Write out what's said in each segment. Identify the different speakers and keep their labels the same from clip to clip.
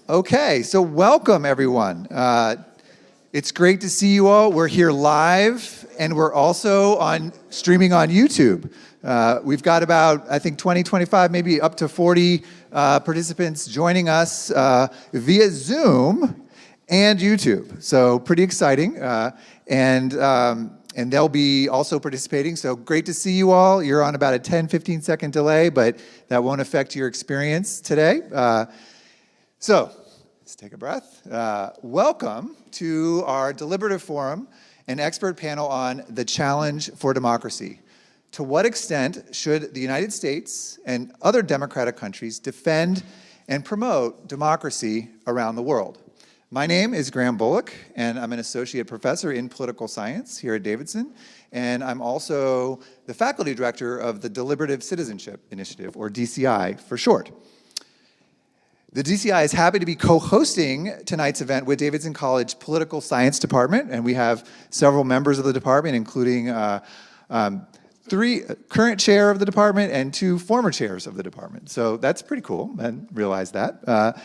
Speaker 1: Okay, so welcome everyone. It's great to see you all. We're here live and we're also streaming on YouTube. We've got about, I think 20, 25, maybe up to 40 participants joining us via Zoom and YouTube. So pretty exciting. And they'll be also participating. So great to see you all. You're on about a 10, 15 second delay, but that won't affect your experience today. So let's take a breath. Welcome to our deliberative forum, an expert panel on the challenge for democracy. To what extent should the United States and other democratic countries defend and promote democracy around the world? My name is Graham Bullock, and I'm an associate professor in political science here at Davidson, and I'm also the faculty director of the Deliberative Citizenship Initiative, or DCI for short. The DCI is happy to be co-hosting tonight's event with Davidson College Political Science Department, and we have several members of the department, including 3 current chair of the department and 2 former chairs of the department. So that's pretty cool, I didn't realize that.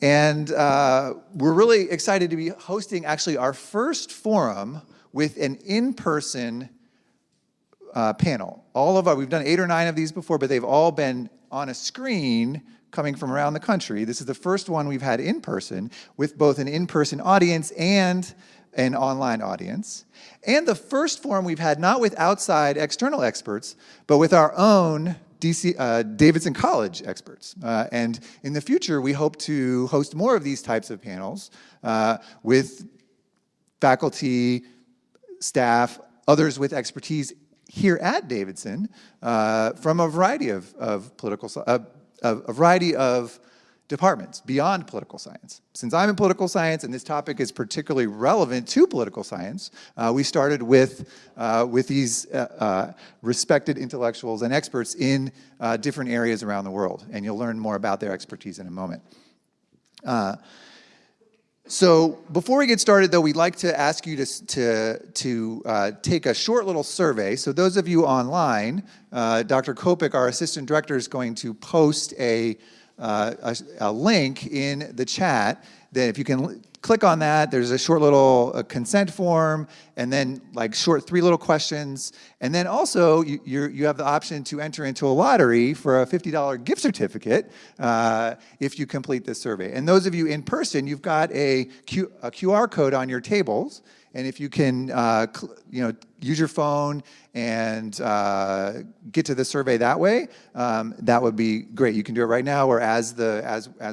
Speaker 1: And we're really excited to be hosting actually our first forum with an in-person panel. We've done 8 or 9 of these before, but they've all been on a screen coming from around the country. This is the first one we've had in person with both an in-person audience and an online audience. And the first forum we've had not with outside external experts, but with our own Davidson College experts. And in the future, we hope to host more of these types of panels with faculty, staff, others with expertise here at Davidson from a variety of a variety of departments beyond political science. Since I'm in political science and this topic is particularly relevant to political science, we started with these respected intellectuals and experts in different areas around the world, and you'll learn more about their expertise in a moment. So before we get started, though, we'd like to ask you to take a short little survey. So those of you online, Dr. Kopik, our assistant director, is going to post a link in the chat that if you can click on that, there's a short little consent form, and then like short 3 little questions. And then also you have the option to enter into a lottery for a $50 gift certificate if you complete this survey. And those of you in person, you've got a QR code on your tables. And if you can use your phone and get to the survey that way, that would be great. You can do it right now or as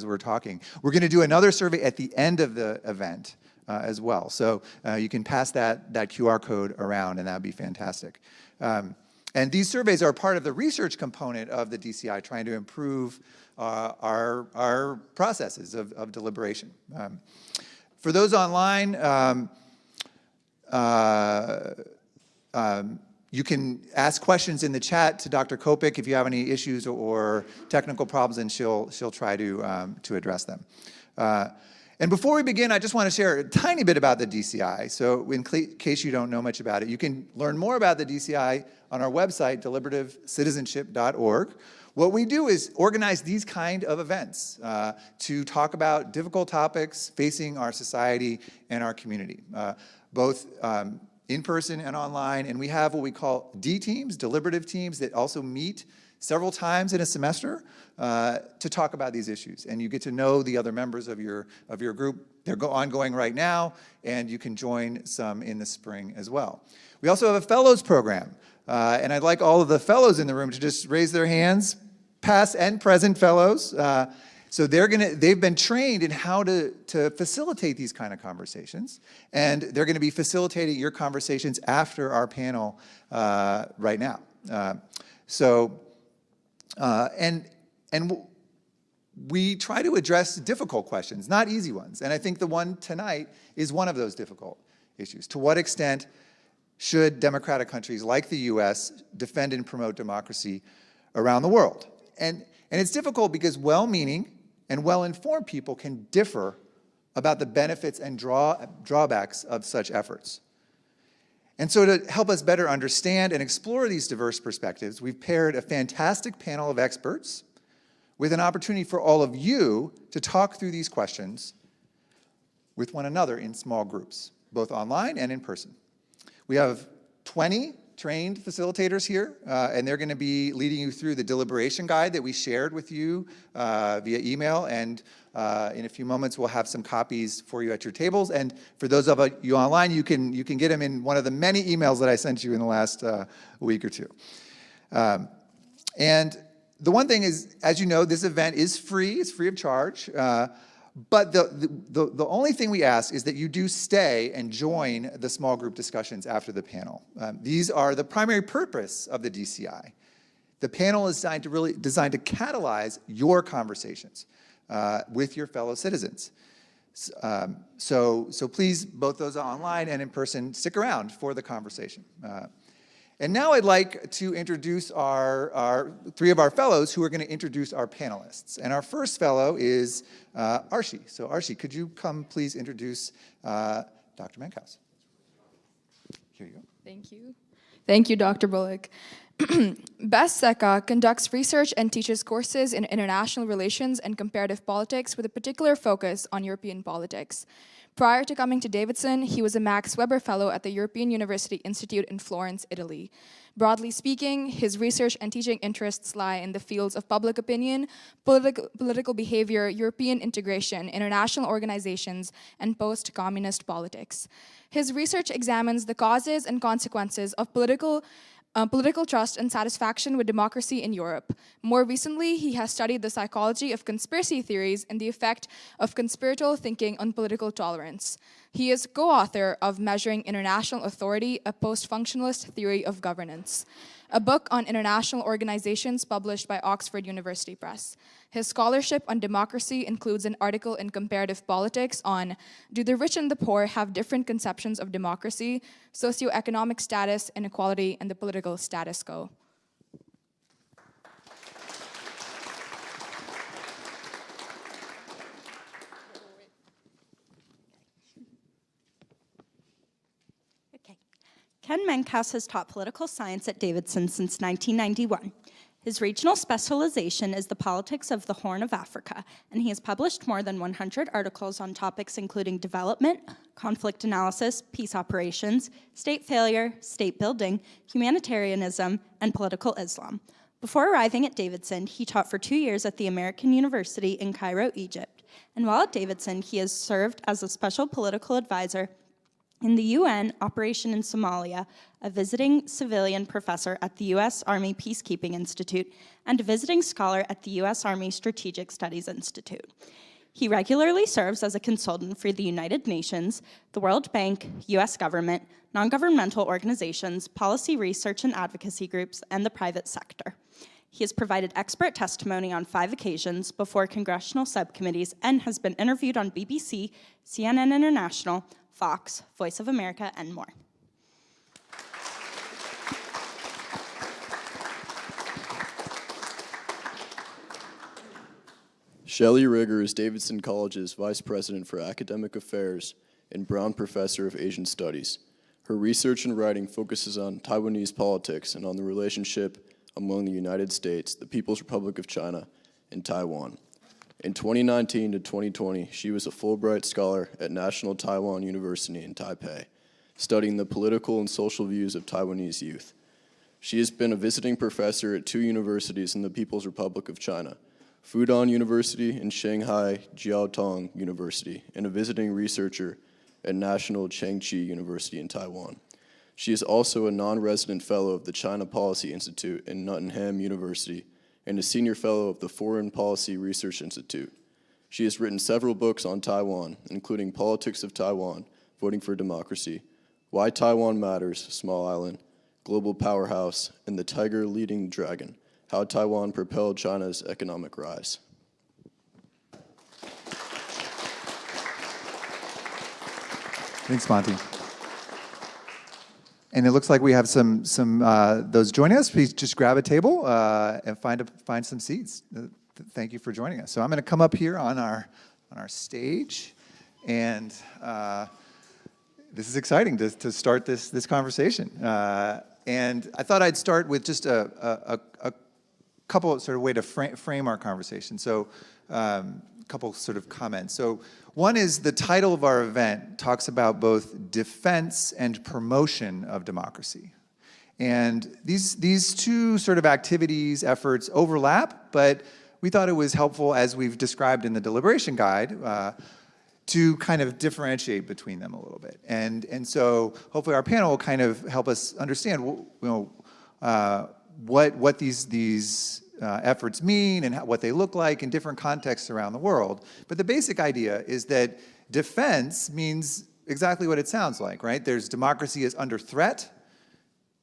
Speaker 1: we're talking. We're going to do another survey at the end of the event as well. So you can pass that QR code around, and that would be fantastic. And these surveys are part of the research component of the DCI, trying to improve our processes of deliberation. For those online, you can ask questions in the chat to Dr. Kopik if you have any issues or technical problems, and she'll try to address them. And before we begin, I just want to share a tiny bit about the DCI. So in case you don't know much about it, you can learn more about the DCI on our website, deliberativecitizenship.org. What we do is organize these kind of events to talk about difficult topics facing our society and our community, both in person and online. And we have what we call D teams, deliberative teams, that also meet several times in a semester to talk about these issues. And you get to know the other members of your group. They're ongoing right now, and you can join some in the spring as well. We also have a fellows program. And I'd like all of the fellows in the room to just raise their hands, past and present fellows. So they've been trained in how to facilitate these kind of conversations, and they're going to be facilitating your conversations after our panel right now. And we try to address difficult questions, not easy ones. And I think the one tonight is one of those difficult issues. To what extent should democratic countries like the US defend and promote democracy around the world? And it's difficult because well-meaning and well-informed people can differ about the benefits and drawbacks of such efforts. And so to help us better understand and explore these diverse perspectives, we've paired a fantastic panel of experts with an opportunity for all of you to talk through these questions with one another in small groups, both online and in person. We have 20 trained facilitators here, and they're going to be leading you through the deliberation guide that we shared with you via email, and in a few moments we'll have some copies for you at your tables. And for those of you online, you can get them in one of the many emails that I sent you in the last week or two. And the one thing is, as you know, this event is free. It's free of charge. But the only thing we ask is that you do stay and join the small group discussions after the panel. These are the primary purpose of the DCI. The panel is designed to catalyze your conversations with your fellow citizens. So please, both those online and in person, stick around for the conversation. And now I'd like to introduce our three of our fellows who are going to introduce our panelists. And our first fellow is Arshi. So Arshi, could you come please introduce Dr. Mankhouse? Here you go.
Speaker 2: Thank you. Thank you, Dr. Bullock. Bess Seka conducts research and teaches courses in international relations and comparative politics with a particular focus on European politics. Prior to coming to Davidson, he was a Max Weber Fellow at the European University Institute in Florence, Italy. Broadly speaking, his research and teaching interests lie in the fields of public opinion, political behavior, European integration, international organizations, and post-communist politics. His research examines the causes and consequences of political trust and satisfaction with democracy in Europe. More recently, he has studied the psychology of conspiracy theories and the effect of conspiratorial thinking on political tolerance. He is co-author of Measuring International Authority, a Post-Functionalist Theory of Governance, a book on international organizations published by Oxford University Press. His scholarship on democracy includes an article in Comparative Politics on Do the Rich and the Poor Have Different Conceptions of Democracy, Socioeconomic Status, Inequality, and the Political Status Quo.
Speaker 3: Ken Mankhouse has taught political science at Davidson since 1991. His regional specialization is the politics of the Horn of Africa, and he has published more than 100 articles on topics including development, conflict analysis, peace operations, state failure, state building, humanitarianism, and political Islam. Before arriving at Davidson, he taught for 2 years at the American University in Cairo, Egypt. And while at Davidson, he has served as a special political advisor in the UN operation in Somalia, a visiting civilian professor at the U.S. Army Peacekeeping Institute, and a visiting scholar at the U.S. Army Strategic Studies Institute. He regularly serves as a consultant for the United Nations, the World Bank, U.S. government, non-governmental organizations, policy research and advocacy groups, and the private sector. He has provided expert testimony on 5 occasions before congressional subcommittees and has been interviewed on BBC, CNN International, Fox, Voice of America, and more.
Speaker 4: Shelley Rigger is Davidson College's Vice President for Academic Affairs and Brown Professor of Asian Studies. Her research and writing focuses on Taiwanese politics and on the relationship among the United States, the People's Republic of China, and Taiwan. In 2019 to 2020, she was a Fulbright Scholar at National Taiwan University in Taipei, studying the political and social views of Taiwanese youth. She has been a visiting professor at 2 universities in the People's Republic of China, Fudan University and Shanghai Jiaotong University, and a visiting researcher at National Chengchi University in Taiwan. She is also a non-resident fellow of the China Policy Institute in Nottingham University and a senior fellow of the Foreign Policy Research Institute. She has written several books on Taiwan, including Politics of Taiwan, Voting for Democracy, Why Taiwan Matters, Small Island, Global Powerhouse, and The Tiger Leading Dragon, How Taiwan Propelled China's Economic Rise.
Speaker 1: Thanks, Monty. And it looks like we have some those joining us. Please just grab a table and find some seats. Thank you for joining us. So I'm going to come up here on our stage, and this is exciting to start this conversation. And I thought I'd start with just a couple of sort of way to frame our conversation. So a couple sort of comments. So one is the title of our event talks about both defense and promotion of democracy. And these two sort of activities, efforts overlap, but we thought it was helpful, as we've described in the deliberation guide, to kind of differentiate between them a little bit. And so hopefully our panel will kind of help us understand, what these efforts mean and what they look like in different contexts around the world. But the basic idea is that defense means exactly what it sounds like, right? There's democracy is under threat,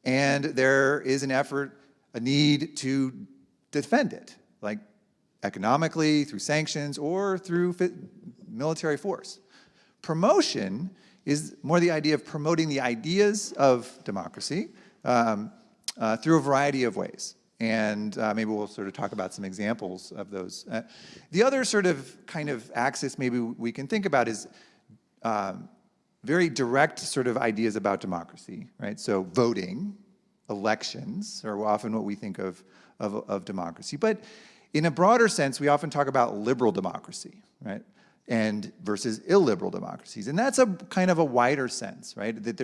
Speaker 1: and there is an effort, a need to defend it, like economically, through sanctions, or through military force. Promotion is more the idea of promoting the ideas of democracy through a variety of ways. And maybe we'll sort of talk about some examples of those. The other sort of kind of axis maybe we can think about is very direct sort of ideas about democracy, right? So voting, elections are often what we think of democracy. But in a broader sense, we often talk about liberal democracy, right? And versus illiberal democracies. And that's a kind of a wider sense, right? That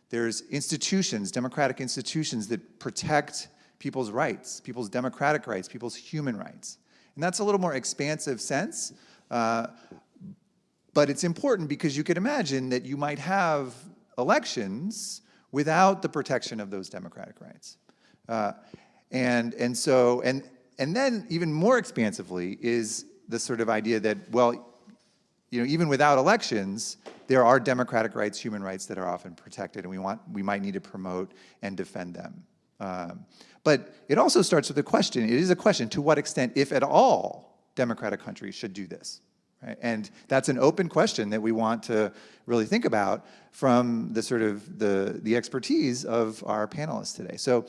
Speaker 1: there's institutions, democratic institutions that protect people's rights, people's democratic rights, people's human rights. And that's a little more expansive sense, but it's important because you could imagine that you might have elections without the protection of those democratic rights. And then even more expansively is the sort of idea that, well, even without elections, there are democratic rights, human rights that are often protected, and we might need to promote and defend them. But it also starts with a question. It is a question: to what extent, if at all, democratic countries should do this? Right? And that's an open question that we want to really think about from the sort of the expertise of our panelists today. So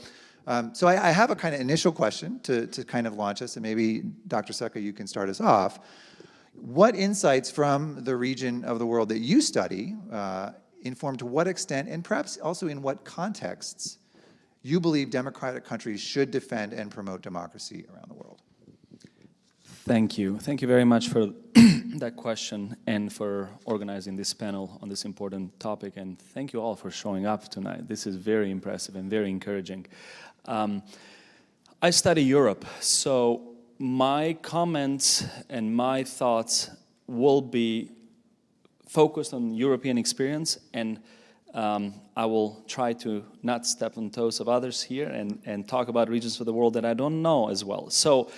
Speaker 1: I have a kind of initial question to kind of launch us, and maybe Dr. Succa, you can start us off. What insights from the region of the world that you study inform to what extent, and perhaps also in what contexts, you believe democratic countries should defend and promote democracy around the world?
Speaker 5: Thank you. Thank you very much for that question and for organizing this panel on this important topic. And thank you all for showing up tonight. This is very impressive and very encouraging. I study Europe, so my comments and my thoughts will be focused on European experience, and I will try to not step on toes of others here and talk about regions of the world that I don't know as well. So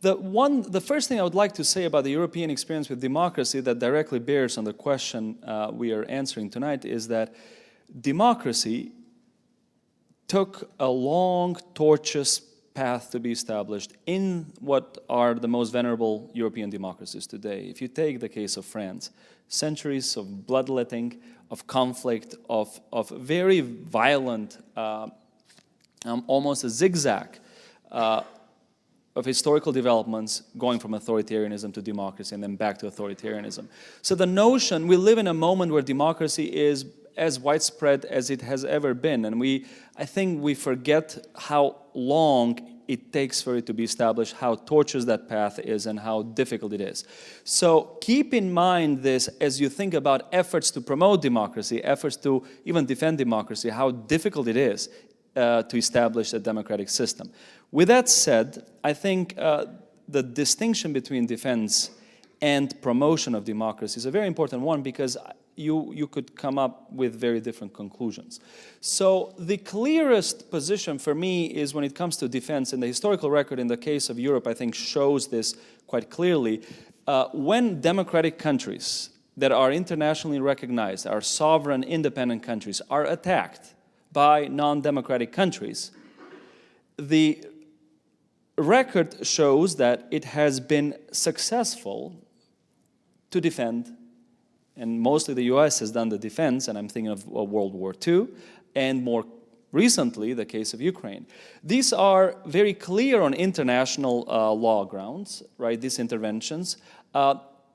Speaker 5: the first thing I would like to say about the European experience with democracy that directly bears on the question we are answering tonight is that democracy took a long, tortuous path to be established in what are the most venerable European democracies today. If you take the case of France, centuries of bloodletting, of conflict, of very violent, almost a zigzag of historical developments going from authoritarianism to democracy and then back to authoritarianism. So the notion, we live in a moment where democracy is as widespread as it has ever been, and I think we forget how long it takes for it to be established, how tortuous that path is, and how difficult it is. So keep in mind this as you think about efforts to promote democracy, efforts to even defend democracy, how difficult it is to establish a democratic system. With that said, I think the distinction between defense and promotion of democracy is a very important one, because you could come up with very different conclusions. So the clearest position for me is when it comes to defense, and the historical record in the case of Europe, I think, shows this quite clearly. When democratic countries that are internationally recognized, are sovereign, independent countries, are attacked by non-democratic countries, the record shows that it has been successful to defend, and mostly the US has done the defense, and I'm thinking of World War II, and more recently, the case of Ukraine. These are very clear on international law grounds, right, these interventions.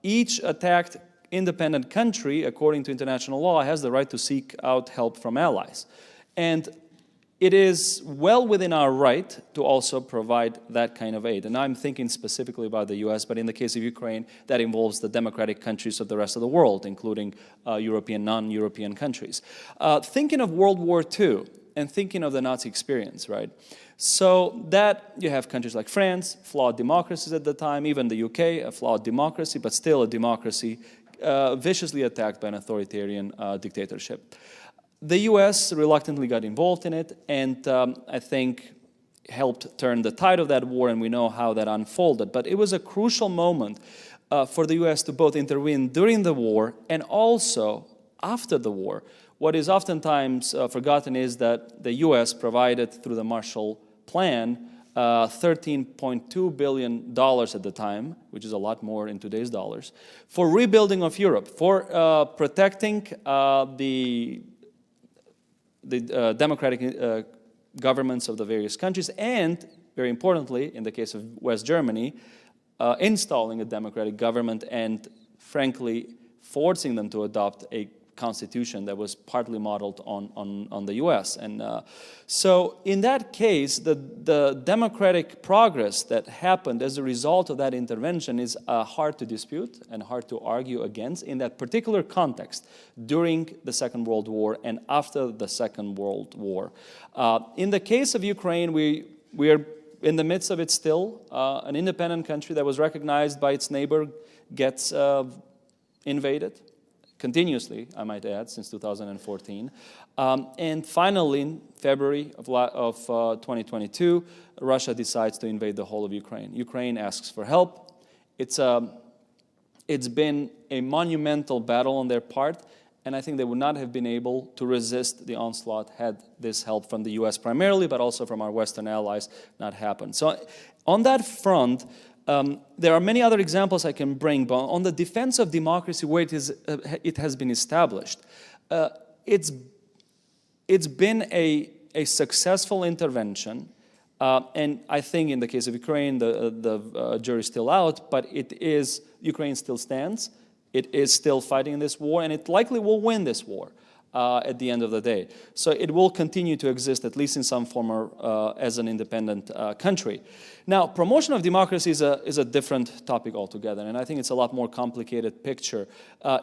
Speaker 5: Each attacked independent country, according to international law, has the right to seek out help from allies. And it is well within our right to also provide that kind of aid. And I'm thinking specifically about the US, but in the case of Ukraine, that involves the democratic countries of the rest of the world, including European, non-European countries. Thinking of World War II and thinking of the Nazi experience, right? So that you have countries like France, flawed democracies at the time, even the UK, a flawed democracy, but still a democracy, viciously attacked by an authoritarian dictatorship. The US reluctantly got involved in it, and I think helped turn the tide of that war, and we know how that unfolded. But it was a crucial moment for the US to both intervene during the war and also after the war. What is oftentimes forgotten is that the US provided, through the Marshall Plan, $13.2 billion at the time, which is a lot more in today's dollars, for rebuilding of Europe, for protecting the democratic governments of the various countries, and, very importantly, in the case of West Germany, installing a democratic government and, frankly, forcing them to adopt a constitution that was partly modeled on the US. And so in that case, the democratic progress that happened as a result of that intervention is hard to dispute and hard to argue against in that particular context during the Second World War and after the Second World War. In the case of Ukraine, we are in the midst of it still. An independent country that was recognized by its neighbor gets invaded. Continuously, I might add, since 2014. And finally, in February of 2022, Russia decides to invade the whole of Ukraine. Ukraine asks for help. It's been a monumental battle on their part, and I think they would not have been able to resist the onslaught had this help from the US primarily, but also from our Western allies, not happened. So on that front, there are many other examples I can bring, but on the defense of democracy, where it has been established, it's been a successful intervention, and I think in the case of Ukraine, the jury's still out, but Ukraine still stands. It is still fighting this war, and it likely will win this war at the end of the day. So it will continue to exist, at least in some form, or as an independent country. Now, promotion of democracy is a different topic altogether, and I think it's a lot more complicated picture.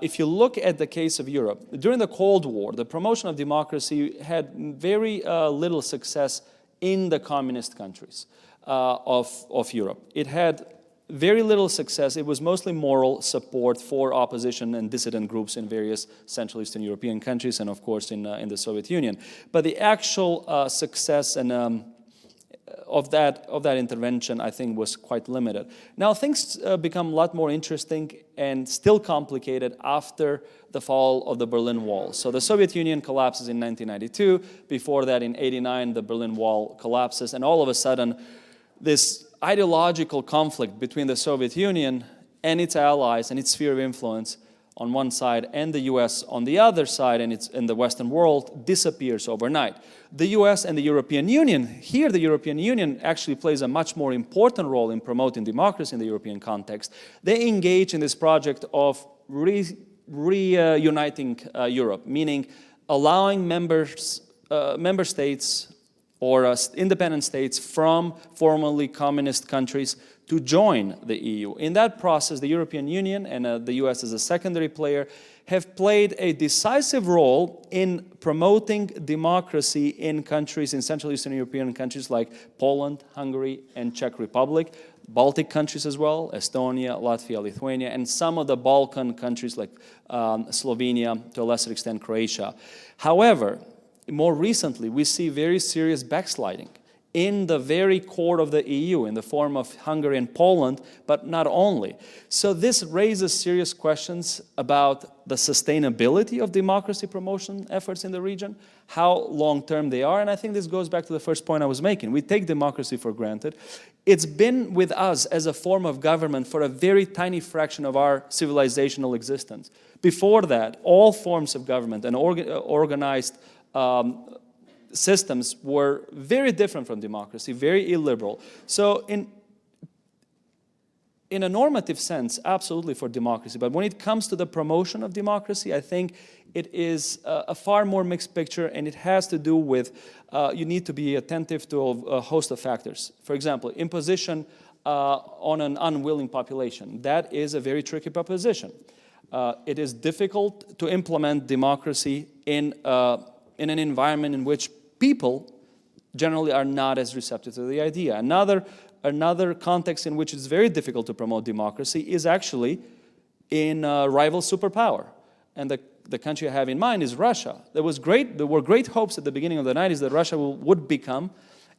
Speaker 5: If you look at the case of Europe, during the Cold War, the promotion of democracy had very little success in the communist countries of Europe. It had very little success. It was mostly moral support for opposition and dissident groups in various Central Eastern European countries and, of course, in the Soviet Union. But the actual success and of that intervention, I think, was quite limited. Now, things become a lot more interesting and still complicated after the fall of the Berlin Wall. So the Soviet Union collapses in 1992. Before that, in 1989, the Berlin Wall collapses, and all of a sudden, this ideological conflict between the Soviet Union and its allies and its sphere of influence on one side and the US on the other side and in the Western world disappears overnight. The US and the European Union, here the European Union actually plays a much more important role in promoting democracy in the European context. They engage in this project of reuniting Europe, meaning allowing member states or independent states from formerly communist countries to join the EU. In that process, the European Union and the US as a secondary player have played a decisive role in promoting democracy in countries, in Central Eastern European countries like Poland, Hungary, and Czech Republic, Baltic countries as well, Estonia, Latvia, Lithuania, and some of the Balkan countries like Slovenia, to a lesser extent Croatia. However, more recently, we see very serious backsliding in the very core of the EU, in the form of Hungary and Poland, but not only. So this raises serious questions about the sustainability of democracy promotion efforts in the region, how long-term they are, and I think this goes back to the first point I was making. We take democracy for granted. It's been with us as a form of government for a very tiny fraction of our civilizational existence. Before that, all forms of government and organized systems were very different from democracy, very illiberal. So in a normative sense, absolutely for democracy. But when it comes to the promotion of democracy, I think it is a far more mixed picture, and it has to do with you need to be attentive to a host of factors. For example, imposition on an unwilling population. That is a very tricky proposition. It is difficult to implement democracy in an environment in which people generally are not as receptive to the idea. Another context in which it's very difficult to promote democracy is actually in a rival superpower. And the country I have in mind is Russia. There were great hopes at the beginning of the 90s that Russia would become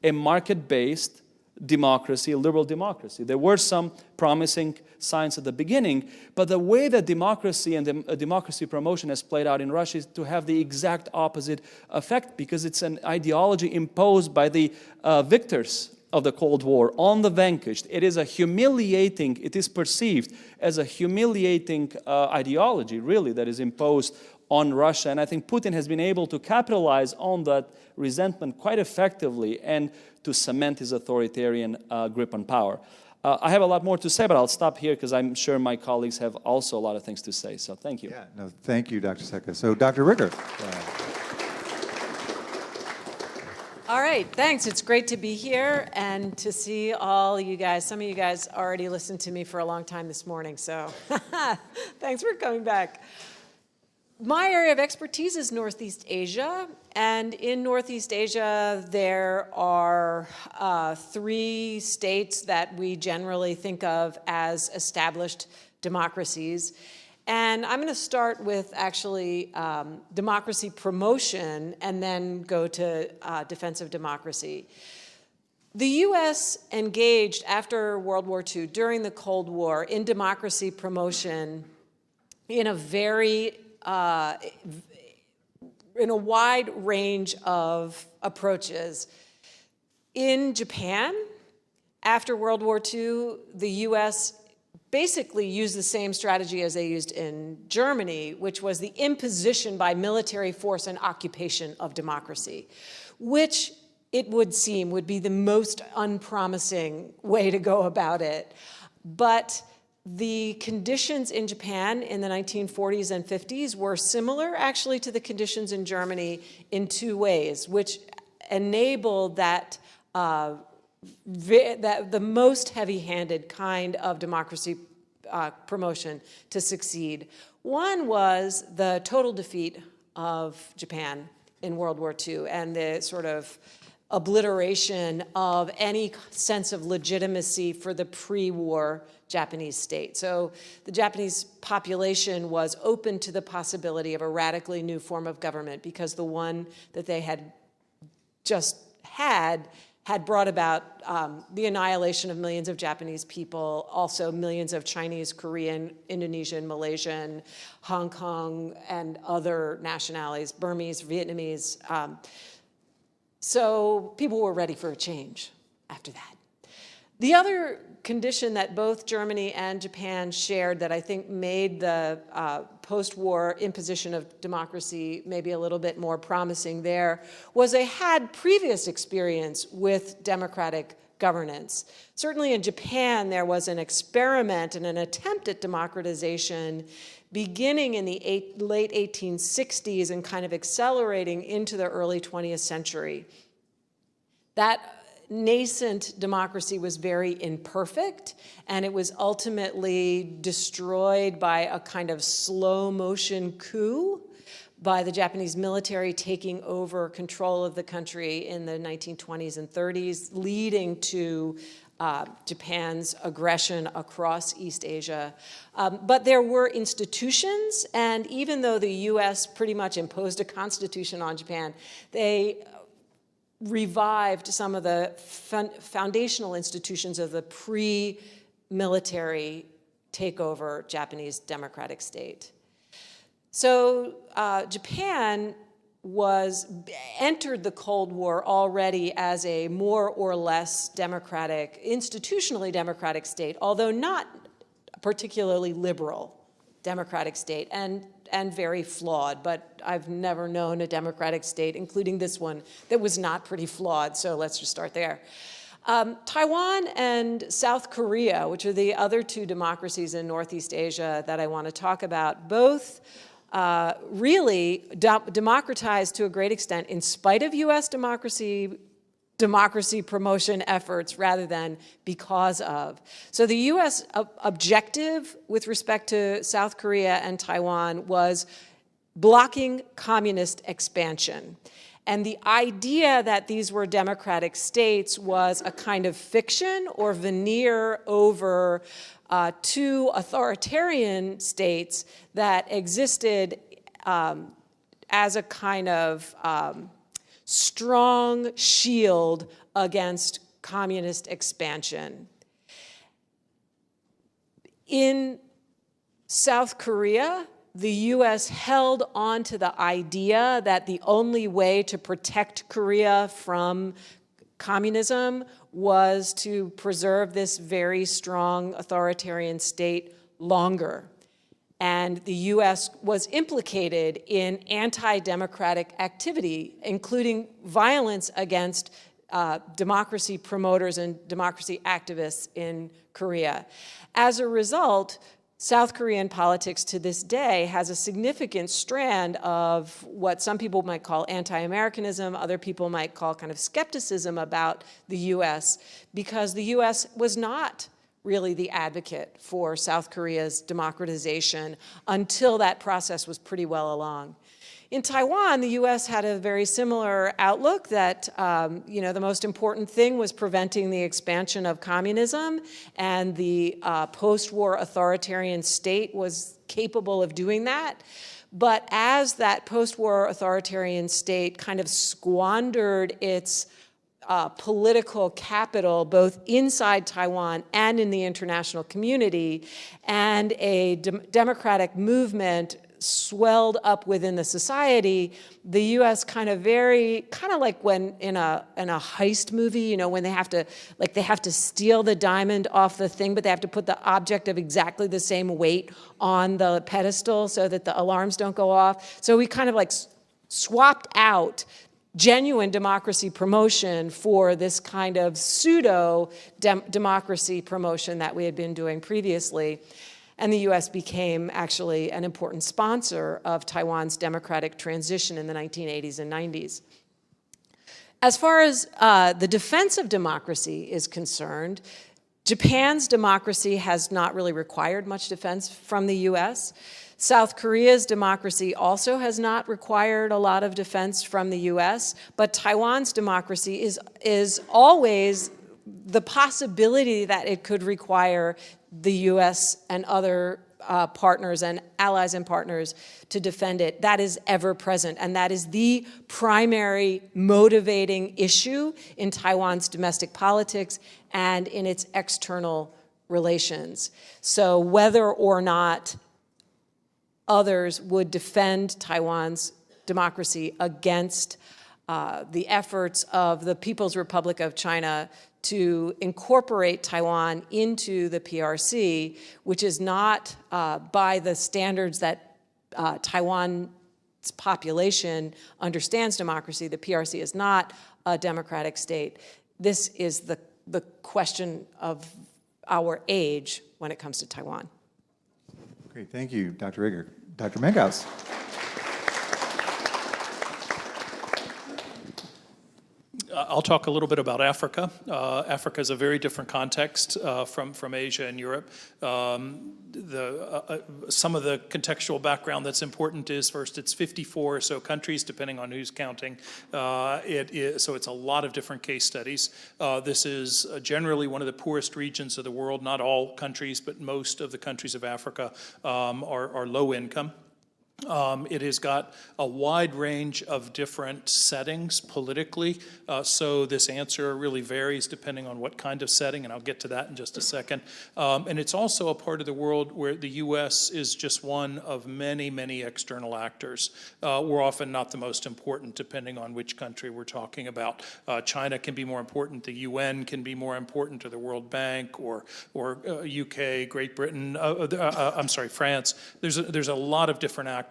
Speaker 5: a market-based democracy, a liberal democracy. There were some promising signs at the beginning, but the way that democracy and democracy promotion has played out in Russia is to have the exact opposite effect, because it's an ideology imposed by the victors of the Cold War on the vanquished. It is perceived as a humiliating ideology, really, that is imposed on Russia. And I think Putin has been able to capitalize on that resentment quite effectively and to cement his authoritarian grip on power. I have a lot more to say, but I'll stop here because I'm sure my colleagues have also a lot of things to say. So thank you.
Speaker 1: Yeah, no, thank you, Dr. Seka. So, Dr. Ricker.
Speaker 6: All right, thanks. It's great to be here and to see all you guys. Some of you guys already listened to me for a long time this morning, so thanks for coming back. My area of expertise is Northeast Asia, and in Northeast Asia, there are 3 states that we generally think of as established democracies. And I'm going to start with actually democracy promotion and then go to defense of democracy. The U.S. engaged after World War II, during the Cold War, in democracy promotion in a wide range of approaches. In Japan, after World War II, the U.S. basically used the same strategy as they used in Germany, which was the imposition by military force and occupation of democracy, which it would seem would be the most unpromising way to go about it. But the conditions in Japan in the 1940s and 50s were similar, actually, to the conditions in Germany in 2 ways, which enabled that the most heavy-handed kind of democracy promotion to succeed. One was the total defeat of Japan in World War II and the sort of obliteration of any sense of legitimacy for the pre-war Japanese state. So the Japanese population was open to the possibility of a radically new form of government because the one that they had just had brought about the annihilation of millions of Japanese people, also millions of Chinese, Korean, Indonesian, Malaysian, Hong Kong, and other nationalities, Burmese, Vietnamese. So people were ready for a change after that. The other condition that both Germany and Japan shared that I think made the post-war imposition of democracy maybe a little bit more promising there was they had previous experience with democratic governance. Certainly in Japan, there was an experiment and an attempt at democratization beginning in the late 1860s and kind of accelerating into the early 20th century. That nascent democracy was very imperfect, and it was ultimately destroyed by a kind of slow motion coup by the Japanese military taking over control of the country in the 1920s and 30s, leading to Japan's aggression across East Asia. But there were institutions, and even though the US pretty much imposed a constitution on Japan, they revived some of the foundational institutions of the pre-military takeover Japanese democratic state. So Japan entered the Cold War already as a more or less democratic, institutionally democratic state, although not particularly liberal democratic state, and very flawed, but I've never known a democratic state, including this one, that was not pretty flawed, so let's just start there. Taiwan and South Korea, which are the other 2 democracies in Northeast Asia that I want to talk about, both really democratized to a great extent in spite of U.S. democracy promotion efforts rather than because of. So the U.S. objective with respect to South Korea and Taiwan was blocking communist expansion. And the idea that these were democratic states was a kind of fiction or veneer over two authoritarian states that existed as a kind of strong shield against communist expansion. In South Korea, the U.S. held on to the idea that the only way to protect Korea from communism was to preserve this very strong authoritarian state longer. And the U.S. was implicated in anti-democratic activity, including violence against democracy promoters and democracy activists in Korea. As a result, South Korean politics to this day has a significant strand of what some people might call anti-Americanism, other people might call kind of skepticism about the U.S., because the U.S. was not really the advocate for South Korea's democratization until that process was pretty well along. In Taiwan, the U.S. had a very similar outlook that the most important thing was preventing the expansion of communism, and the post-war authoritarian state was capable of doing that. But as that post-war authoritarian state kind of squandered its political capital both inside Taiwan and in the international community, and a democratic movement swelled up within the society, the U.S. kind of like when in a heist movie, when they have to steal the diamond off the thing, but they have to put the object of exactly the same weight on the pedestal so that the alarms don't go off. So we kind of like swapped out genuine democracy promotion for this kind of pseudo democracy promotion that we had been doing previously. And the U.S. became actually an important sponsor of Taiwan's democratic transition in the 1980s and 90s. As far as the defense of democracy is concerned, Japan's democracy has not really required much defense from the U.S. South Korea's democracy also has not required a lot of defense from the U.S., but Taiwan's democracy is always the possibility that it could require the U.S. and other partners and allies and partners to defend it. That is ever present, and that is the primary motivating issue in Taiwan's domestic politics and in its external relations. So whether or not others would defend Taiwan's democracy against the efforts of the People's Republic of China to incorporate Taiwan into the PRC, which is not by the standards that Taiwan's population understands democracy. The PRC is not a democratic state. This is the question of our age when it comes to Taiwan.
Speaker 1: Great, thank you, Dr. Rigger. Dr. Menkhaus.
Speaker 7: I'll talk a little bit about Africa. Africa is a very different context from Asia and Europe. Some of the contextual background that's important is, first, it's 54 or so countries, depending on who's counting. So it's a lot of different case studies. This is generally one of the poorest regions of the world. Not all countries, but most of the countries of Africa are low income. It has got a wide range of different settings politically, so this answer really varies depending on what kind of setting, and I'll get to that in just a second. And it's also a part of the world where the U.S. is just one of many, many external actors. We're often not the most important, depending on which country we're talking about. China can be more important, the UN can be more important, or the World Bank, or UK, Great Britain, France. There's a lot of different actors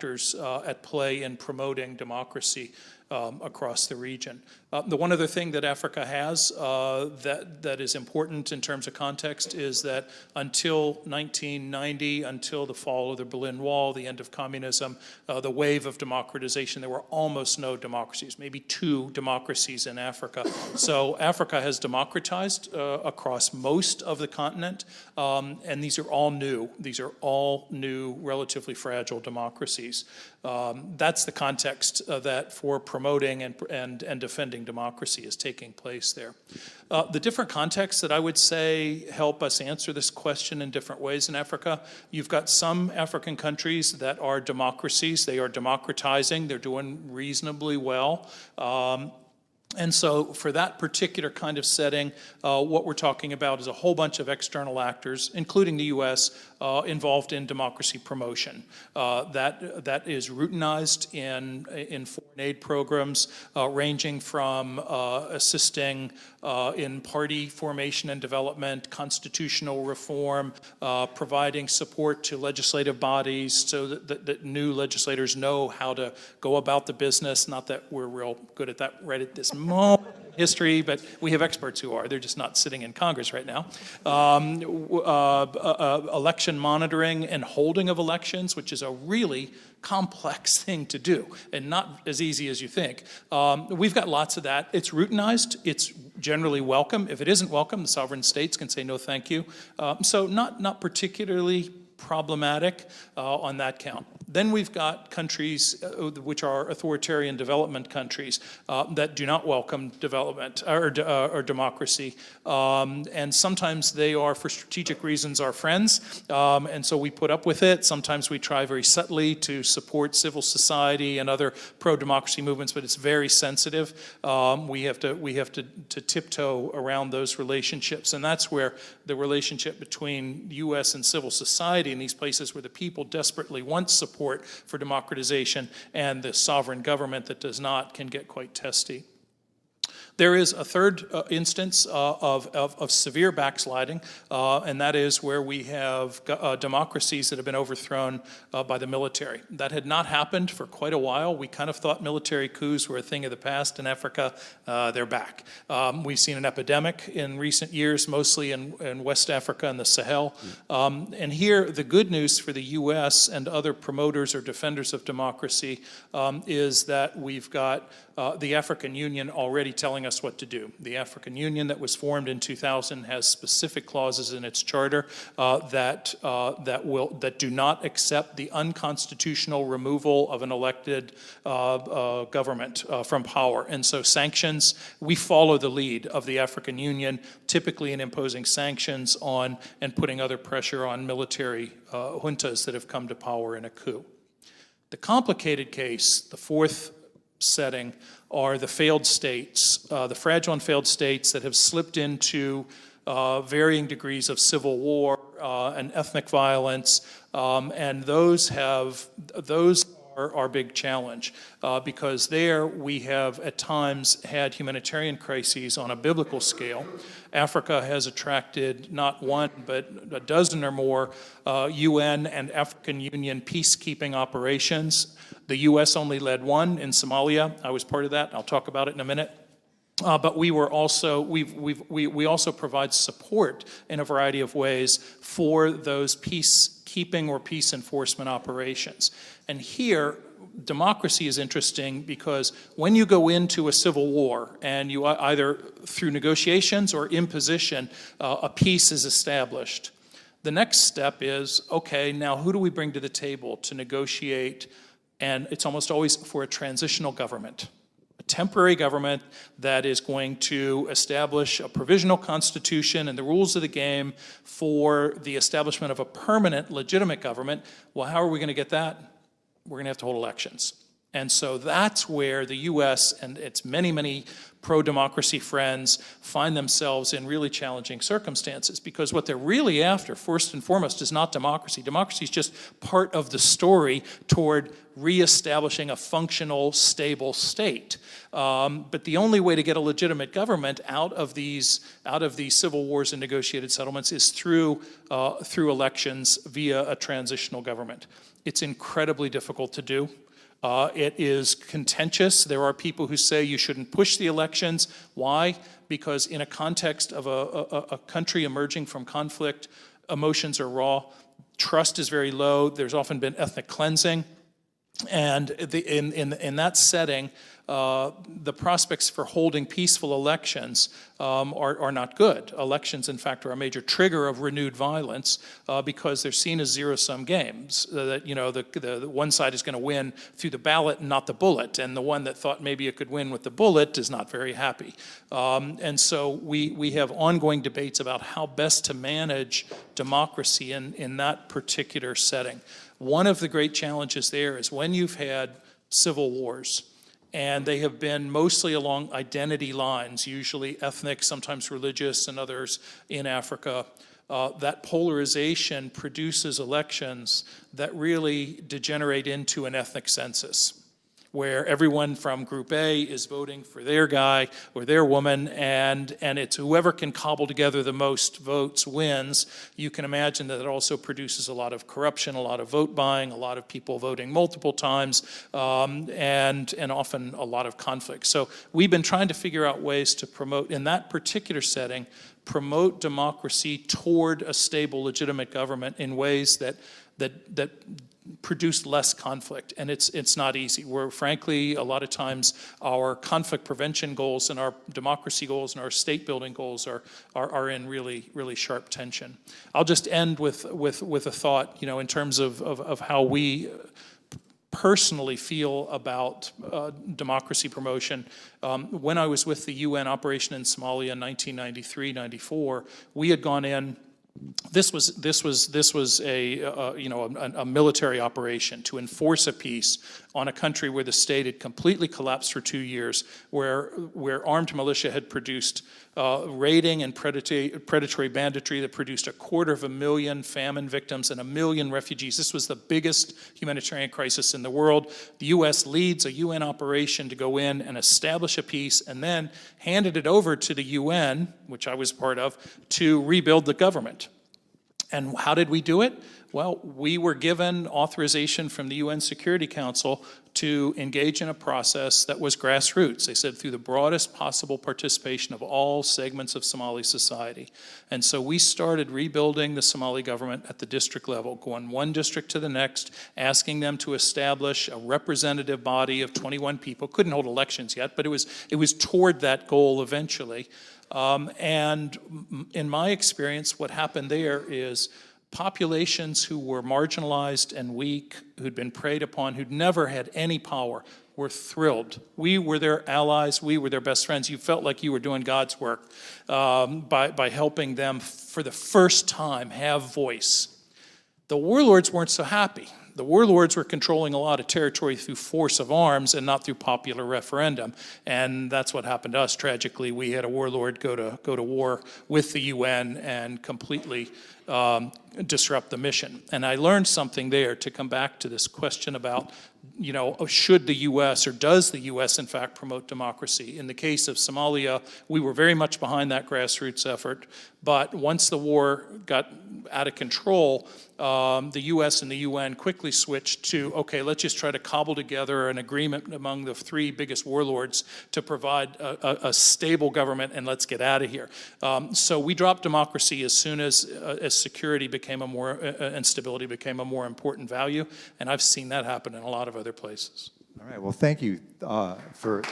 Speaker 7: at play in promoting democracy across the region. The one other thing that Africa has that is important in terms of context is that until 1990, until the fall of the Berlin Wall, the end of communism, the wave of democratization, there were almost no democracies, maybe 2 democracies in Africa. So Africa has democratized across most of the continent, and these are all new. These are all new, relatively fragile democracies. That's the context that for promoting and defending democracy is taking place there. The different contexts that I would say help us answer this question in different ways in Africa. You've got some African countries that are democracies. They are democratizing. They're doing reasonably well. And so for that particular kind of setting, what we're talking about is a whole bunch of external actors, including the U.S., involved in democracy promotion. That is routinized in foreign aid programs, ranging from assisting in party formation and development, constitutional reform, providing support to legislative bodies so that new legislators know how to go about the business. Not that we're real good at that right at this moment in history, but we have experts who are. They're just not sitting in Congress right now. Election monitoring and holding of elections, which is a really complex thing to do and not as easy as you think. We've got lots of that. It's routinized. It's generally welcome. If it isn't welcome, the sovereign states can say no thank you. So not particularly problematic on that count. Then we've got countries which are authoritarian development countries that do not welcome development or democracy. And sometimes they are, for strategic reasons, our friends. And so we put up with it. Sometimes we try very subtly to support civil society and other pro-democracy movements, but it's very sensitive. We have to tiptoe around those relationships. And that's where the relationship between the U.S. and civil society in these places where the people desperately want support for democratization and the sovereign government that does not can get quite testy. There is a third instance of severe backsliding, and that is where we have democracies that have been overthrown by the military. That had not happened for quite a while. We kind of thought military coups were a thing of the past in Africa. They're back. We've seen an epidemic in recent years, mostly in West Africa and the Sahel. And here, the good news for the U.S. and other promoters or defenders of democracy is that we've got the African Union already telling us what to do. The African Union that was formed in 2000 has specific clauses in its charter that do not accept the unconstitutional removal of an elected government from power. And so sanctions, we follow the lead of the African Union, typically in imposing sanctions on and putting other pressure on military juntas that have come to power in a coup. The complicated case, the fourth setting, are the failed states, the fragile and failed states that have slipped into varying degrees of civil war and ethnic violence, and those are our big challenge because there we have at times had humanitarian crises on a biblical scale. Africa has attracted not one but a dozen or more UN and African Union peacekeeping operations. The U.S. only led one in Somalia. I was part of that. I'll talk about it in a minute. But we also provide support in a variety of ways for those peacekeeping or peace enforcement operations. And here, democracy is interesting because when you go into a civil war and you either through negotiations or imposition, a peace is established. The next step is, okay, now who do we bring to the table to negotiate? And it's almost always for a transitional government, a temporary government that is going to establish a provisional constitution and the rules of the game for the establishment of a permanent, legitimate government. Well, how are we going to get that? We're going to have to hold elections. And so that's where the U.S. and its many, many pro-democracy friends find themselves in really challenging circumstances because what they're really after, first and foremost, is not democracy. Democracy is just part of the story toward reestablishing a functional, stable state. But the only way to get a legitimate government out of these civil wars and negotiated settlements is through elections via a transitional government. It's incredibly difficult to do. It is contentious. There are people who say you shouldn't push the elections. Why? Because in a context of a country emerging from conflict, emotions are raw. Trust is very low. There's often been ethnic cleansing. And in that setting, the prospects for holding peaceful elections are not good. Elections, in fact, are a major trigger of renewed violence because they're seen as zero-sum games. That the one side is going to win through the ballot and not the bullet, and the one that thought maybe it could win with the bullet is not very happy. And so we have ongoing debates about how best to manage democracy in that particular setting. One of the great challenges there is when you've had civil wars, and they have been mostly along identity lines, usually ethnic, sometimes religious, and others in Africa. That polarization produces elections that really degenerate into an ethnic census, where everyone from Group A is voting for their guy or their woman, and it's whoever can cobble together the most votes wins. You can imagine that it also produces a lot of corruption, a lot of vote buying, a lot of people voting multiple times, and often a lot of conflict. So we've been trying to figure out ways to promote, in that particular setting, promote democracy toward a stable, legitimate government in ways that produce less conflict, and it's not easy. We're frankly, a lot of times, our conflict prevention goals and our democracy goals and our state building goals are in really, really sharp tension. I'll just end with a thought, in terms of how we personally feel about democracy promotion. When I was with the UN operation in Somalia in 1993-94, we had gone in. This was a military operation to enforce a peace on a country where the state had completely collapsed for 2 years, where armed militia had produced raiding and predatory banditry that produced 250,000 famine victims and 1 million refugees. This was the biggest humanitarian crisis in the world. The U.S. leads a UN operation to go in and establish a peace, and then handed it over to the UN, which I was part of, to rebuild the government. And how did we do it? Well, we were given authorization from the UN Security Council to engage in a process that was grassroots. They said through the broadest possible participation of all segments of Somali society. And so we started rebuilding the Somali government at the district level, going one district to the next, asking them to establish a representative body of 21 people. Couldn't hold elections yet, but it was toward that goal eventually. And in my experience, what happened there is populations who were marginalized and weak, who'd been preyed upon, who'd never had any power, were thrilled. We were their allies. We were their best friends. You felt like you were doing God's work by helping them for the first time have voice. The warlords weren't so happy. The warlords were controlling a lot of territory through force of arms and not through popular referendum. And that's what happened to us. Tragically, we had a warlord go to war with the UN and completely disrupt the mission. And I learned something there, to come back to this question about, should the U.S. or does the U.S. in fact promote democracy? In the case of Somalia, we were very much behind that grassroots effort. But once the war got out of control, the U.S. and the UN quickly switched to, okay, let's just try to cobble together an agreement among the three biggest warlords to provide a stable government, and let's get out of here. So we dropped democracy as soon as security became and stability became a more important value, and I've seen that happen in a lot of other places.
Speaker 1: All right, well, thank you for...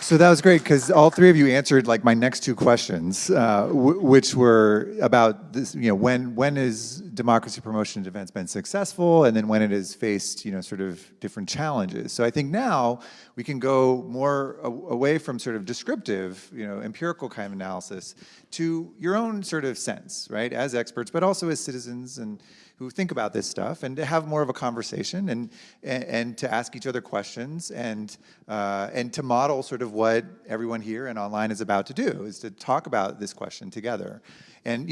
Speaker 1: So that was great, because all three of you answered like my next two questions, which were about this, when is democracy promotion and defense been successful, and then when it has faced, sort of different challenges. So I think now we can go more away from sort of descriptive, empirical kind of analysis to your own sort of sense, right, as experts, but also as citizens and who think about this stuff, and to have more of a conversation and to ask each other questions and to model sort of what everyone here and online is about to do, is to talk about this question together and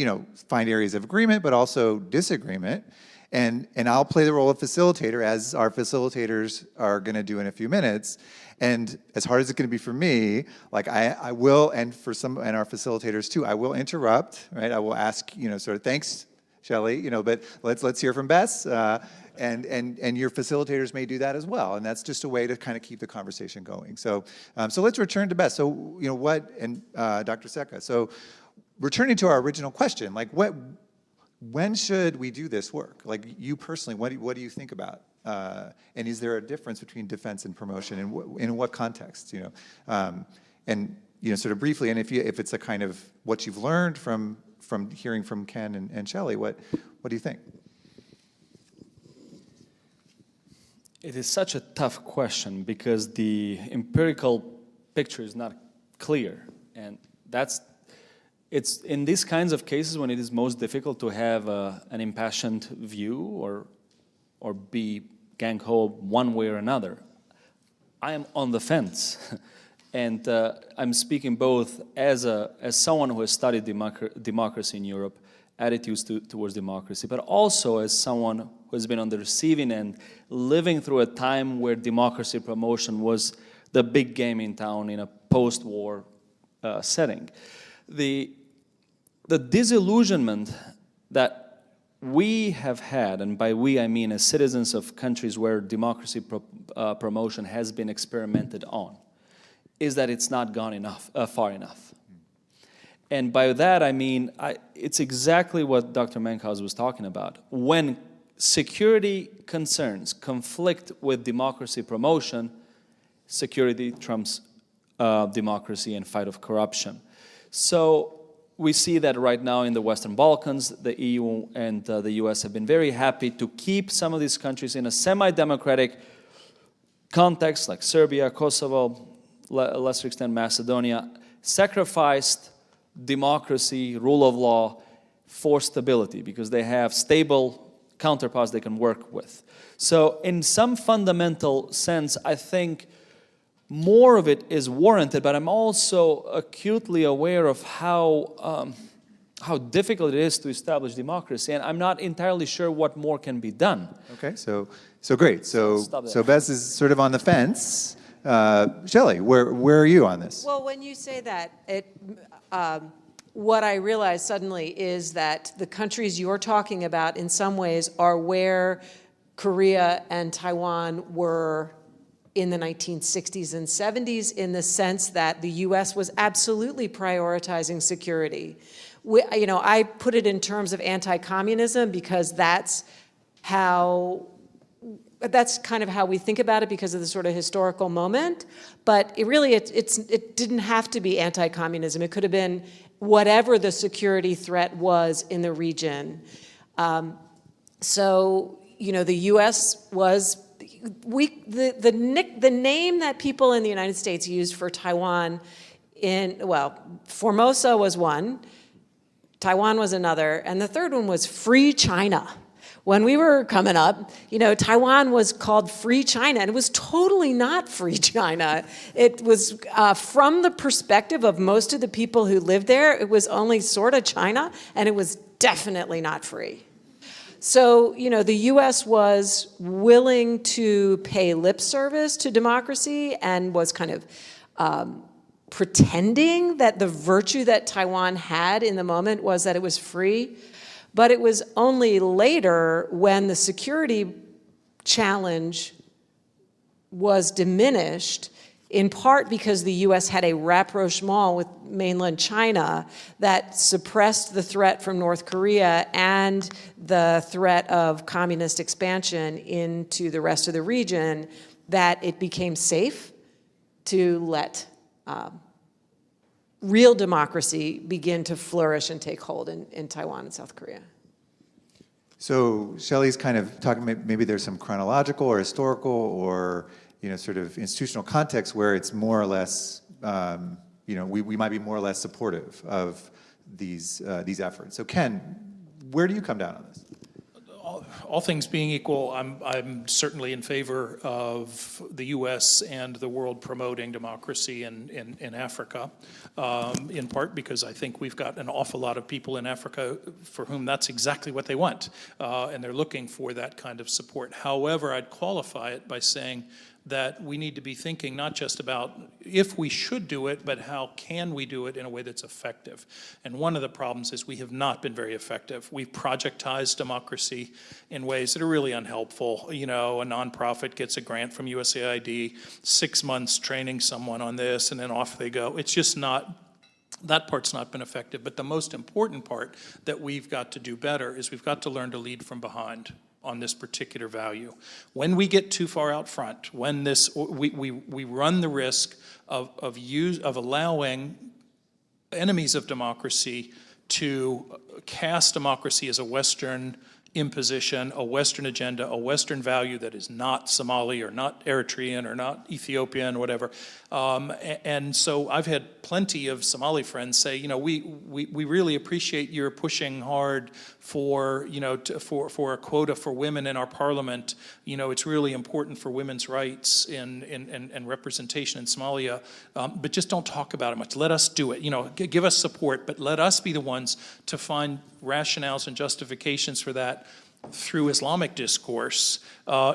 Speaker 1: find areas of agreement but also disagreement. And I'll play the role of facilitator, as our facilitators are going to do in a few minutes. And as hard as it's going to be for me, like I will, and for some and our facilitators too, I will interrupt, right? I will ask, sort of thanks Shelley, but let's hear from Bess. And your facilitators may do that as well, and that's just a way to kind of keep the conversation going. So let's return to Bess. So Dr. Secca. So returning to our original question, like when should we do this work? Like you personally, what do you think about? And is there a difference between defense and promotion, and in what context? Sort of briefly, and if it's a kind of what you've learned from hearing from Ken and Shelley, what do you think?
Speaker 5: It is such a tough question because the empirical picture is not clear, and it's in these kinds of cases when it is most difficult to have an impassioned view or be gang-ho one way or another. I am on the fence, and I'm speaking both as someone who has studied democracy in Europe, attitudes towards democracy, but also as someone who has been on the receiving end, living through a time where democracy promotion was the big game in town in a post-war setting. The disillusionment that we have had, and by we I mean as citizens of countries where democracy promotion has been experimented on, is that it's not gone far enough. And by that I mean, it's exactly what Dr. Menkhaus was talking about. When security concerns conflict with democracy promotion, security trumps democracy and fight of corruption. So we see that right now in the Western Balkans, the EU and the US have been very happy to keep some of these countries in a semi-democratic context, like Serbia, Kosovo, lesser extent Macedonia, sacrificed democracy, rule of law for stability because they have stable counterparts they can work with. So in some fundamental sense, I think more of it is warranted, but I'm also acutely aware of how difficult it is to establish democracy, and I'm not entirely sure what more can be done.
Speaker 1: Okay, so great. So Bess is sort of on the fence. Shelley, where are you on this?
Speaker 6: Well, when you say that, what I realize suddenly is that the countries you're talking about in some ways are where Korea and Taiwan were in the 1960s and 70s, in the sense that the US was absolutely prioritizing security. I put it in terms of anti-communism because that's kind of how we think about it because of the sort of historical moment. But it didn't have to be anti-communism. It could have been whatever the security threat was in the region. So the U.S. was the name that people in the United States used for Taiwan Formosa was one, Taiwan was another, and the third one was Free China. When we were coming up, Taiwan was called Free China, and it was totally not Free China. It was, from the perspective of most of the people who lived there, it was only sort of China, and it was definitely not free. So, the U.S. was willing to pay lip service to democracy and was kind of pretending that the virtue that Taiwan had in the moment was that it was free. But it was only later when the security challenge was diminished, in part because the U.S. had a rapprochement with mainland China that suppressed the threat from North Korea and the threat of communist expansion into the rest of the region, that it became safe to let real democracy begin to flourish and take hold in Taiwan and South Korea.
Speaker 1: So Shelley's kind of talking, maybe there's some chronological or historical or sort of institutional context where it's more or less, we might be more or less supportive of these efforts. So Ken, where do you come down on this?
Speaker 7: All things being equal, I'm certainly in favor of the U.S. and the world promoting democracy in Africa, in part because I think we've got an awful lot of people in Africa for whom that's exactly what they want, and they're looking for that kind of support. However, I'd qualify it by saying that we need to be thinking not just about if we should do it, but how can we do it in a way that's effective. And one of the problems is we have not been very effective. We've projectized democracy in ways that are really unhelpful. You know, a nonprofit gets a grant from USAID, 6 months training someone on this, and then off they go. It's just not, that part's not been effective. But the most important part that we've got to do better is we've got to learn to lead from behind on this particular value. When we get too far out front, when we run the risk of allowing enemies of democracy to cast democracy as a Western imposition, a Western agenda, a Western value that is not Somali or not Eritrean or not Ethiopian, whatever. And so I've had plenty of Somali friends say, you know, we really appreciate your pushing hard for, you know, for a quota for women in our parliament. You know, it's really important for women's rights and representation in Somalia, but just don't talk about it much. Let us do it. You know, give us support, but let us be the ones to find rationales and justifications for that through Islamic discourse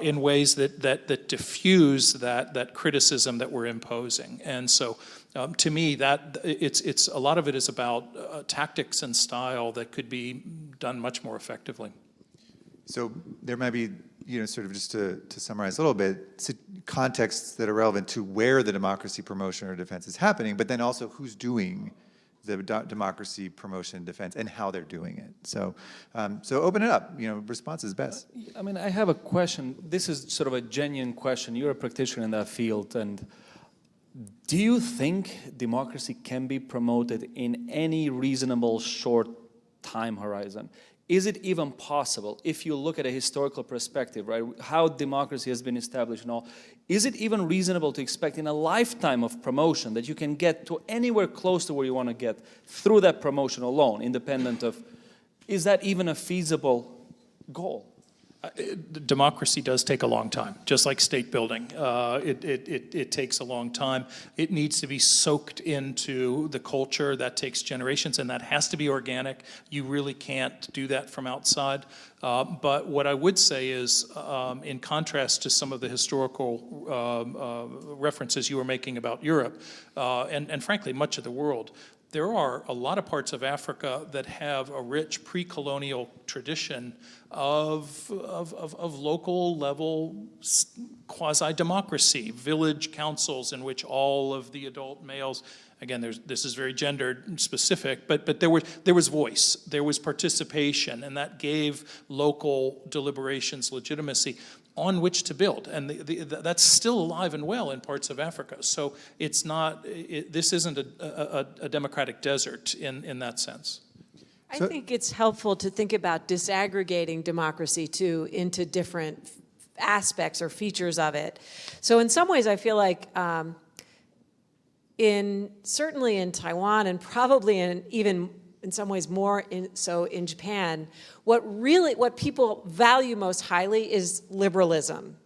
Speaker 7: in ways that diffuse that criticism that we're imposing. And so to me, that it's a lot of it is about tactics and style that could be done much more effectively.
Speaker 1: So there might be, you know, sort of just to summarize a little bit, contexts that are relevant to where the democracy promotion or defense is happening, but then also who's doing the democracy promotion and defense and how they're doing it. So so open it up, you know, response is best.
Speaker 5: I mean, I have a question. This is sort of a genuine question. You're a practitioner in that field, and do you think democracy can be promoted in any reasonable short time horizon? Is it even possible, if you look at a historical perspective, right, how democracy has been established and all, is it even reasonable to expect in a lifetime of promotion that you can get to anywhere close to where you want to get through that promotion alone, independent of, is that even a feasible goal?
Speaker 7: Democracy does take a long time, just like state building. It takes a long time. It needs to be soaked into the culture. That takes generations, and that has to be organic. You really can't do that from outside. But what I would say is, in contrast to some of the historical references you were making about Europe, and frankly, much of the world, there are a lot of parts of Africa that have a rich pre-colonial tradition of local level quasi-democracy, village councils in which all of the adult males, again, this is very gender specific, but there was voice, there was participation, and that gave local deliberations legitimacy on which to build, and that's still alive and well in parts of Africa. So it's not. This isn't a democratic desert in that sense.
Speaker 6: I think it's helpful to think about disaggregating democracy too into different aspects or features of it. So in some ways, I feel like certainly in Taiwan and probably even in some ways more so in Japan, what people value most highly is liberalism.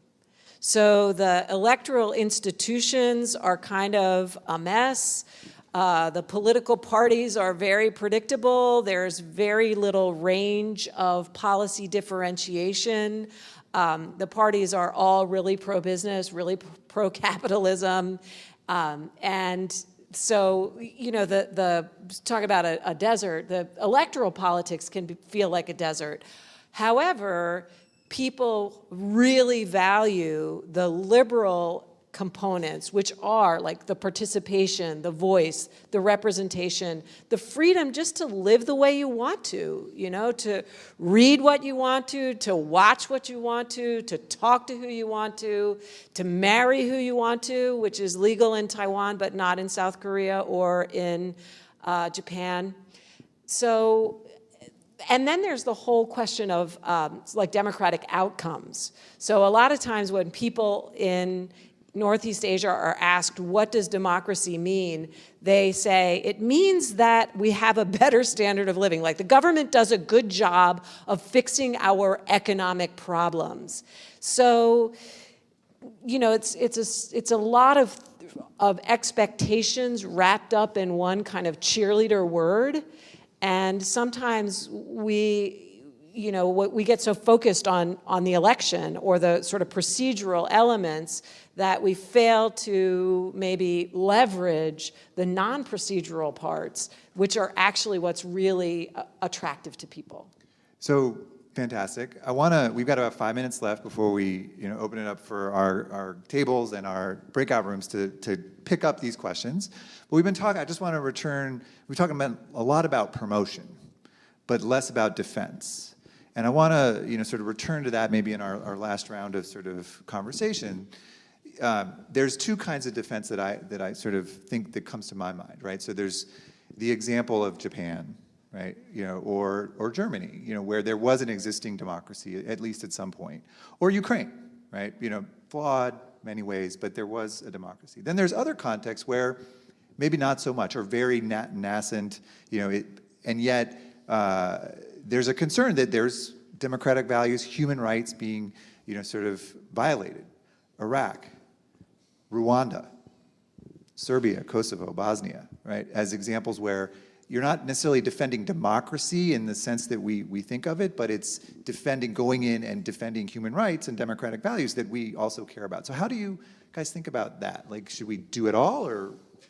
Speaker 6: So the electoral institutions are kind of a mess. The political parties are very predictable. There's very little range of policy differentiation. The parties are all really pro-business, really pro-capitalism, and so, you know, talk about a desert, the electoral politics can feel like a desert. However, people really value the liberal components, which are like the participation, the voice, the representation, the freedom just to live the way you want to, you know, to read what you want to watch what you want to talk to who you want to marry who you want to, which is legal in Taiwan but not in South Korea or in Japan. So, and then there's the whole question of like democratic outcomes. So a lot of times when people in Northeast Asia are asked, what does democracy mean? They say, it means that we have a better standard of living. Like the government does a good job of fixing our economic problems. So, you know, it's a lot of expectations wrapped up in one kind of cheerleader word. And sometimes we we get so focused on the election or the sort of procedural elements that we fail to maybe leverage the non-procedural parts, which are actually what's really attractive to people.
Speaker 1: So fantastic. We've got about 5 minutes left before we open it up for our tables and our breakout rooms to pick up these questions. But we've been talking, I just want to return, we've talking about a lot about promotion, but less about defense. And I want to sort of return to that maybe in our last round of sort of conversation. There's two kinds of defense that I sort of think that comes to my mind, right? So there's the example of Japan, right? Or Germany, where there was an existing democracy, at least at some point. Or Ukraine, right? Flawed many ways, but there was a democracy. Then there's other contexts where maybe not so much, or very nascent, and yet there's a concern that there's democratic values, human rights being, sort of violated. Iraq, Rwanda, Serbia, Kosovo, Bosnia, right? As examples where you're not necessarily defending democracy in the sense that we think of it, but it's going in and defending human rights and democratic values that we also care about. So how do you guys think about that? Like, should we do it all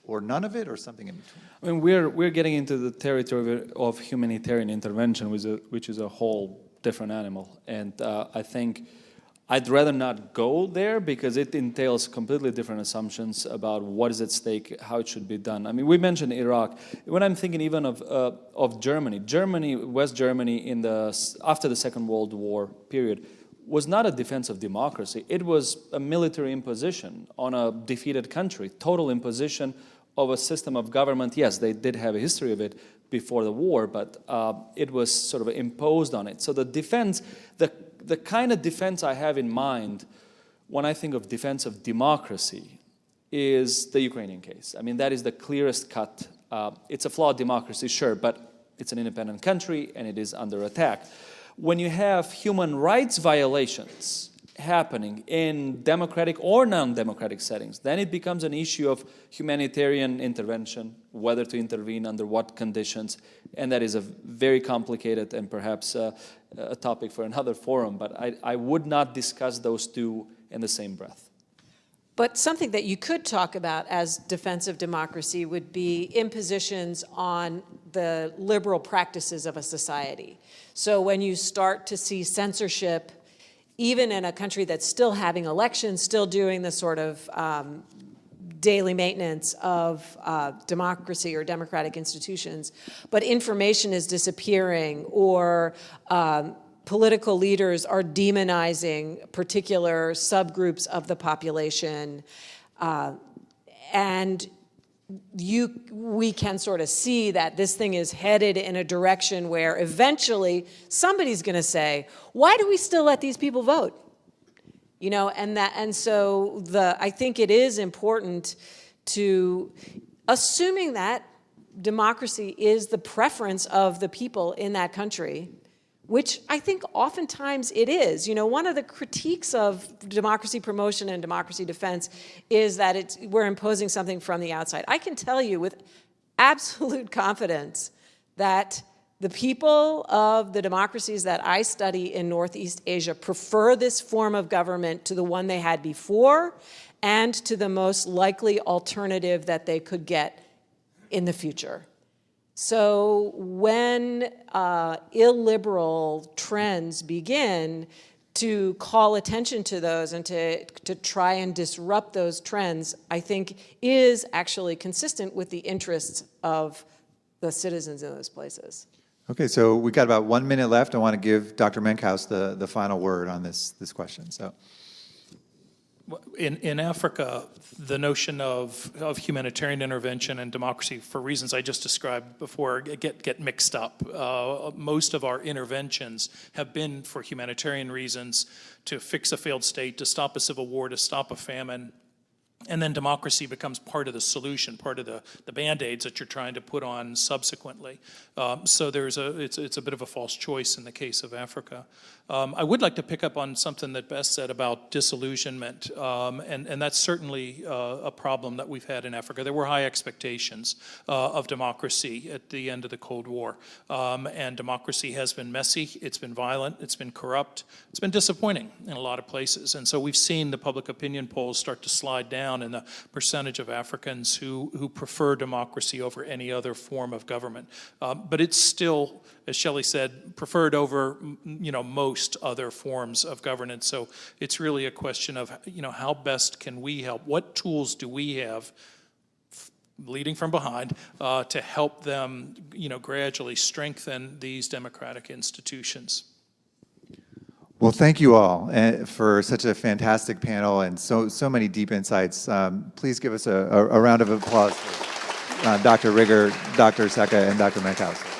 Speaker 1: or none of it or something in between?
Speaker 5: I mean, we're getting into the territory of humanitarian intervention, which is a whole different animal. And I think I'd rather not go there because it entails completely different assumptions about what is at stake, how it should be done. I mean, we mentioned Iraq. When I'm thinking even of Germany, West Germany after the Second World War period, was not a defense of democracy. It was a military imposition on a defeated country, total imposition of a system of government. Yes, they did have a history of it before the war, but it was sort of imposed on it. So the defense, the kind of defense I have in mind when I think of defense of democracy is the Ukrainian case. I mean, that is the clearest cut. It's a flawed democracy, sure, but it's an independent country and it is under attack. When you have human rights violations happening in democratic or non-democratic settings, then it becomes an issue of humanitarian intervention, whether to intervene, under what conditions, and that is a very complicated and perhaps a topic for another forum, but I would not discuss those two in the same breath.
Speaker 6: But something that you could talk about as defense of democracy would be impositions on the liberal practices of a society. So when you start to see censorship, even in a country that's still having elections, still doing the sort of daily maintenance of democracy or democratic institutions, but information is disappearing, or political leaders are demonizing particular subgroups of the population, and we can sort of see that this thing is headed in a direction where eventually somebody's going to say, why do we still let these people vote? And so I think it is important to, assuming that democracy is the preference of the people in that country, which I think oftentimes it is. One of the critiques of democracy promotion and democracy defense is that we're imposing something from the outside. I can tell you with absolute confidence that the people of the democracies that I study in Northeast Asia prefer this form of government to the one they had before and to the most likely alternative that they could get in the future. So when illiberal trends begin to call attention to those and to try and disrupt those trends, I think is actually consistent with the interests of the citizens in those places.
Speaker 1: Okay, so we've got about 1 minute left. I want to give Dr. Menkhaus the final word on this question. So,
Speaker 7: In Africa, the notion of humanitarian intervention and democracy, for reasons I just described before, get mixed up. Most of our interventions have been for humanitarian reasons, to fix a failed state, to stop a civil war, to stop a famine. And then democracy becomes part of the solution, part of the Band-Aids that you're trying to put on subsequently. So it's a bit of a false choice in the case of Africa. I would like to pick up on something that Beth said about disillusionment, and that's certainly a problem that we've had in Africa. There were high expectations of democracy at the end of the Cold War, and democracy has been messy, it's been violent, it's been corrupt, it's been disappointing in a lot of places. And so we've seen the public opinion polls start to slide down in the percentage of Africans who prefer democracy over any other form of government. But it's still, as Shelley said, preferred over most other forms of governance. So it's really a question of how best can we help? What tools do we have, leading from behind, to help them gradually strengthen these democratic institutions?
Speaker 1: Well, thank you all for such a fantastic panel and so many deep insights. Please give us a round of applause for Dr. Rigger, Dr. Seka, and Dr. Metcalf.